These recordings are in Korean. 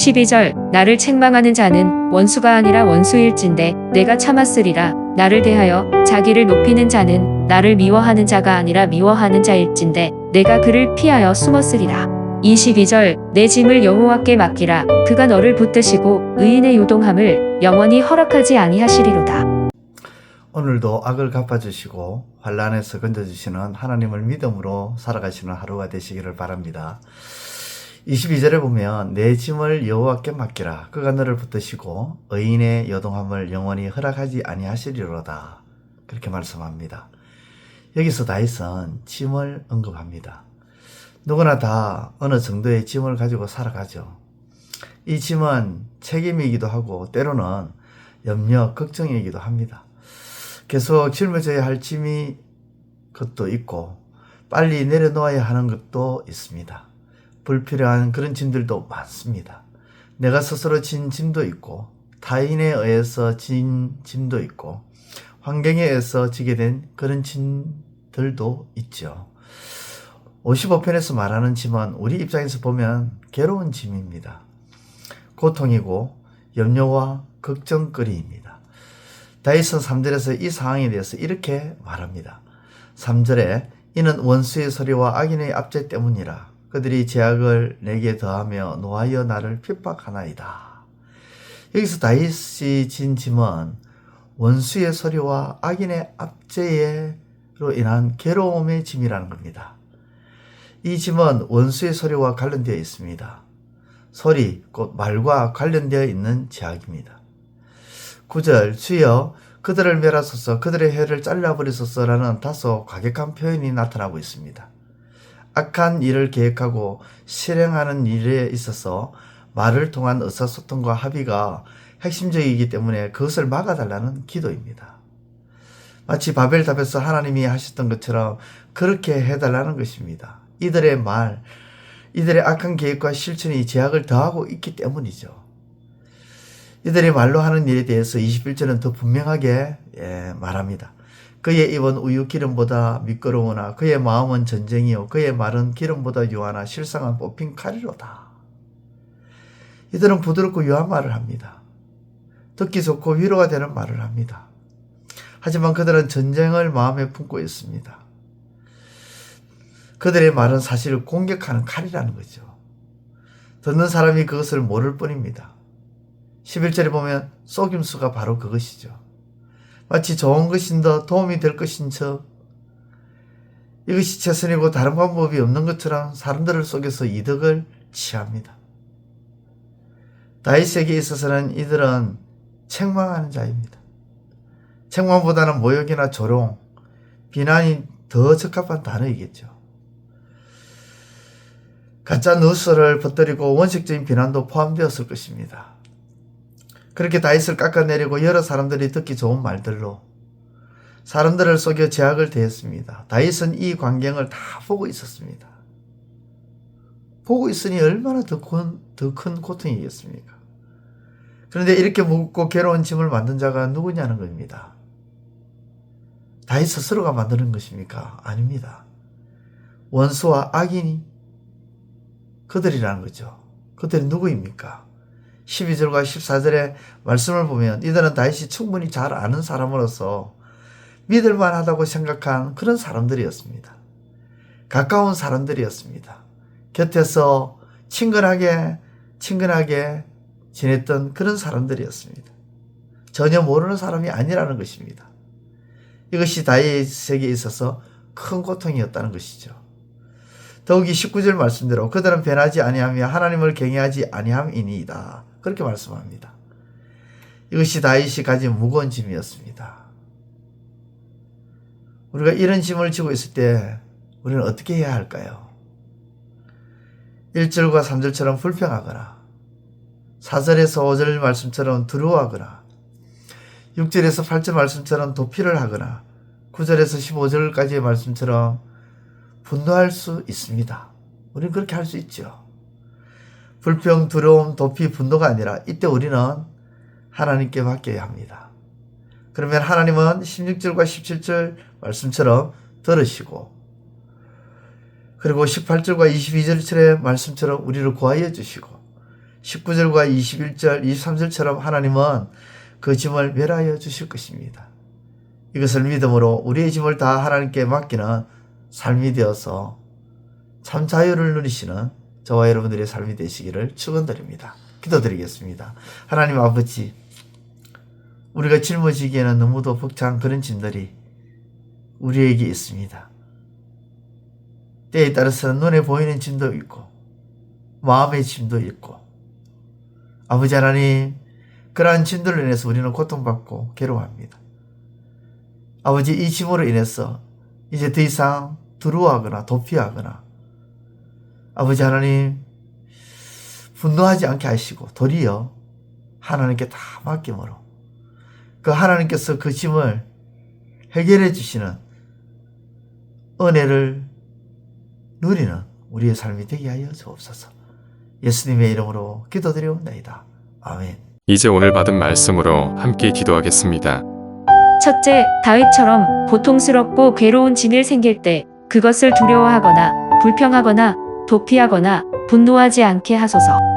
12절 나를 책망하는 자는 원수가 아니라 원수일진데 내가 참았으리라. 나를 대하여 자기를 높이는 자는 나를 미워하는 자가 아니라 미워하는 자일진데 내가 그를 피하여 숨었으리라. 22절 내 짐을 여호와께 맡기라. 그가 너를 붙드시고 의인의 요동함을 영원히 허락하지 아니하시리로다. 오늘도 악을 갚아주시고 환난에서 건져주시는 하나님을 믿음으로 살아가시는 하루가 되시기를 바랍니다. 22절에 보면 내 짐을 여호와께 맡기라. 그가 너를 붙드시고 의인의 여동함을 영원히 허락하지 아니하시리로다. 그렇게 말씀합니다. 여기서 다윗은 짐을 언급합니다. 누구나 다 어느 정도의 짐을 가지고 살아가죠. 이 짐은 책임이기도 하고 때로는 염려, 걱정이기도 합니다. 계속 짊어져야 할 짐이 것도 있고 빨리 내려놓아야 하는 것도 있습니다. 불필요한 그런 짐들도 많습니다. 내가 스스로 진 짐도 있고 타인에 의해서 진 짐도 있고 환경에 의해서 지게 된 그런 짐들도 있죠. 55편에서 말하는 짐은 우리 입장에서 보면 괴로운 짐입니다. 고통이고 염려와 걱정거리입니다. 다윗은 3절에서 이 상황에 대해서 이렇게 말합니다. 3절에 이는 원수의 소리와 악인의 압제 때문이라. 그들이 죄악을 내게 더하며 노하여 나를 핍박하나이다. 여기서 다윗이 진 짐은 원수의 소리와 악인의 압제로 인한 괴로움의 짐이라는 겁니다. 이 짐은 원수의 소리와 관련되어 있습니다. 소리, 곧 말과 관련되어 있는 죄악입니다. 9절 주여 그들을 멸하소서 그들의 혀를 잘라버리소서라는 다소 과격한 표현이 나타나고 있습니다. 악한 일을 계획하고 실행하는 일에 있어서 말을 통한 의사소통과 합의가 핵심적이기 때문에 그것을 막아달라는 기도입니다. 마치 바벨탑에서 하나님이 하셨던 것처럼 그렇게 해달라는 것입니다. 이들의 말, 이들의 악한 계획과 실천이 죄악을 더하고 있기 때문이죠. 이들이 말로 하는 일에 대해서 21절은 더 분명하게 말합니다. 그의 입은 우유 기름보다 미끄러우나 그의 마음은 전쟁이요 그의 말은 기름보다 유하나 실상은 뽑힌 칼이로다. 이들은 부드럽고 유한 말을 합니다. 듣기 좋고 위로가 되는 말을 합니다. 하지만 그들은 전쟁을 마음에 품고 있습니다. 그들의 말은 사실 공격하는 칼이라는 거죠. 듣는 사람이 그것을 모를 뿐입니다. 11절에 보면 속임수가 바로 그것이죠. 마치 좋은 것인 더 도움이 될 것인 척 이것이 최선이고 다른 방법이 없는 것처럼 사람들을 속여서 이득을 취합니다. 다윗에게 있어서는 이들은 책망하는 자입니다. 책망보다는 모욕이나 조롱, 비난이 더 적합한 단어이겠죠. 가짜 뉴스를 퍼뜨리고 원칙적인 비난도 포함되었을 것입니다. 그렇게 다윗을 깎아내리고 여러 사람들이 듣기 좋은 말들로 사람들을 속여 죄악을 대했습니다. 다윗은 이 광경을 다 보고 있었습니다. 보고 있으니 얼마나 더 큰 고통이겠습니까? 그런데 이렇게 무겁고 괴로운 짐을 만든 자가 누구냐는 겁니다. 다윗 스스로가 만드는 것입니까? 아닙니다. 원수와 악인이 그들이라는 거죠. 그들이 누구입니까? 12절과 14절의 말씀을 보면 이들은 다윗이 충분히 잘 아는 사람으로서 믿을만 하다고 생각한 그런 사람들이었습니다. 가까운 사람들이었습니다. 곁에서 친근하게 지냈던 그런 사람들이었습니다. 전혀 모르는 사람이 아니라는 것입니다. 이것이 다윗에게 있어서 큰 고통이었다는 것이죠. 더욱이 19절 말씀대로 그들은 변하지 아니하며 하나님을 경외하지 아니함이니이다. 그렇게 말씀합니다. 이것이 다윗이 가진 무거운 짐이었습니다. 우리가 이런 짐을 지고 있을 때 우리는 어떻게 해야 할까요? 1절과 3절처럼 불평하거나 4절에서 5절 말씀처럼 두려워하거나 6절에서 8절 말씀처럼 도피를 하거나 9절에서 15절까지의 말씀처럼 분노할 수 있습니다. 우리는 그렇게 할 수 있죠. 불평, 두려움, 도피, 분노가 아니라 이때 우리는 하나님께 맡겨야 합니다. 그러면 하나님은 16절과 17절 말씀처럼 들으시고 그리고 18절과 22절의 말씀처럼 우리를 구하여 주시고 19절과 21절, 23절처럼 하나님은 그 짐을 멸하여 주실 것입니다. 이것을 믿음으로 우리의 짐을 다 하나님께 맡기는 삶이 되어서 참 자유를 누리시는 저와 여러분들의 삶이 되시기를 축원드립니다. 기도드리겠습니다. 하나님 아버지, 우리가 짊어지기에는 너무도 벅찬 그런 짐들이 우리에게 있습니다. 때에 따라서는 눈에 보이는 짐도 있고 마음의 짐도 있고, 아버지 하나님, 그러한 짐들로 인해서 우리는 고통받고 괴로워합니다. 아버지, 이 짐으로 인해서 이제 더 이상 두려워하거나 도피하거나, 아버지 하나님, 분노하지 않게 하시고 도리어 하나님께 다 맡김으로 그 하나님께서 그 짐을 해결해 주시는 은혜를 누리는 우리의 삶이 되게 하여 주옵소서. 예수님의 이름으로 기도드리옵나이다. 아멘. 이제 오늘 받은 말씀으로 함께 기도하겠습니다. 첫째, 다윗처럼 고통스럽고 괴로운 짐이 생길 때 그것을 두려워하거나 불평하거나 도피하거나 분노하지 않게 하소서.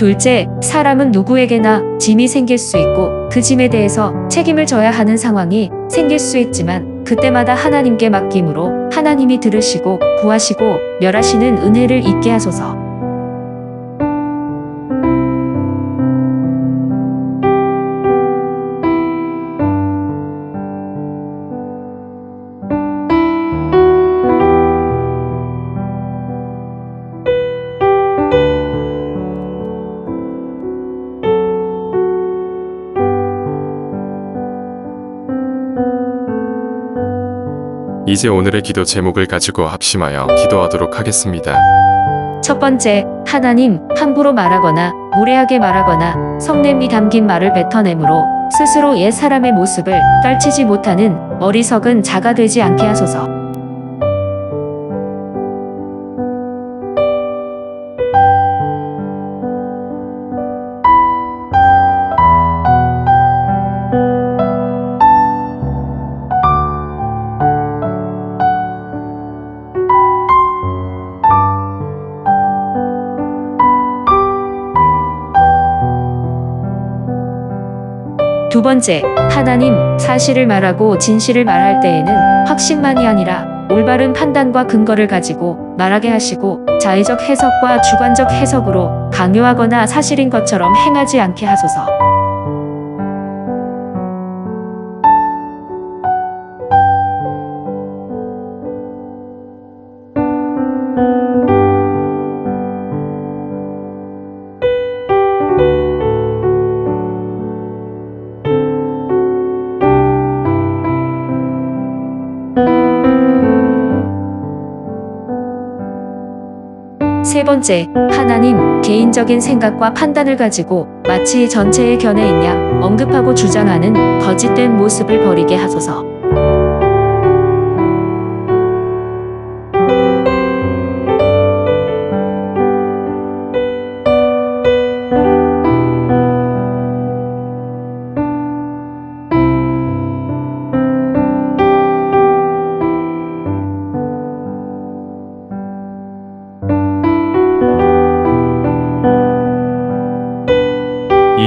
둘째, 사람은 누구에게나 짐이 생길 수 있고 그 짐에 대해서 책임을 져야 하는 상황이 생길 수 있지만 그때마다 하나님께 맡김으로 하나님이 들으시고 구하시고 멸하시는 은혜를 있게 하소서. 이제 오늘의 기도 제목을 가지고 합심하여 기도하도록 하겠습니다. 첫 번째, 하나님, 함부로 말하거나 무례하게 말하거나 성냄이 담긴 말을 뱉어내므로 스스로 옛 사람의 모습을 떨치지 못하는 어리석은 자가 되지 않게 하소서. 두 번째, 하나님, 사실을 말하고 진실을 말할 때에는 확신만이 아니라 올바른 판단과 근거를 가지고 말하게 하시고 자의적 해석과 주관적 해석으로 강요하거나 사실인 것처럼 행하지 않게 하소서. 세 번째, 하나님, 개인적인 생각과 판단을 가지고 마치 전체의 견해인 양 언급하고 주장하는 거짓된 모습을 버리게 하소서.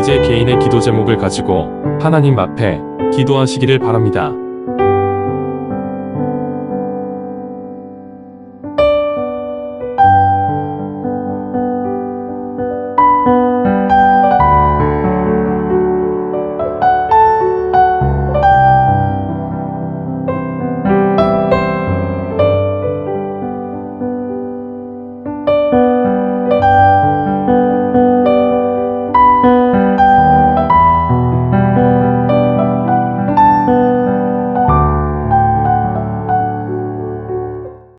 이제 개인의 기도 제목을 가지고 하나님 앞에 기도하시기를 바랍니다.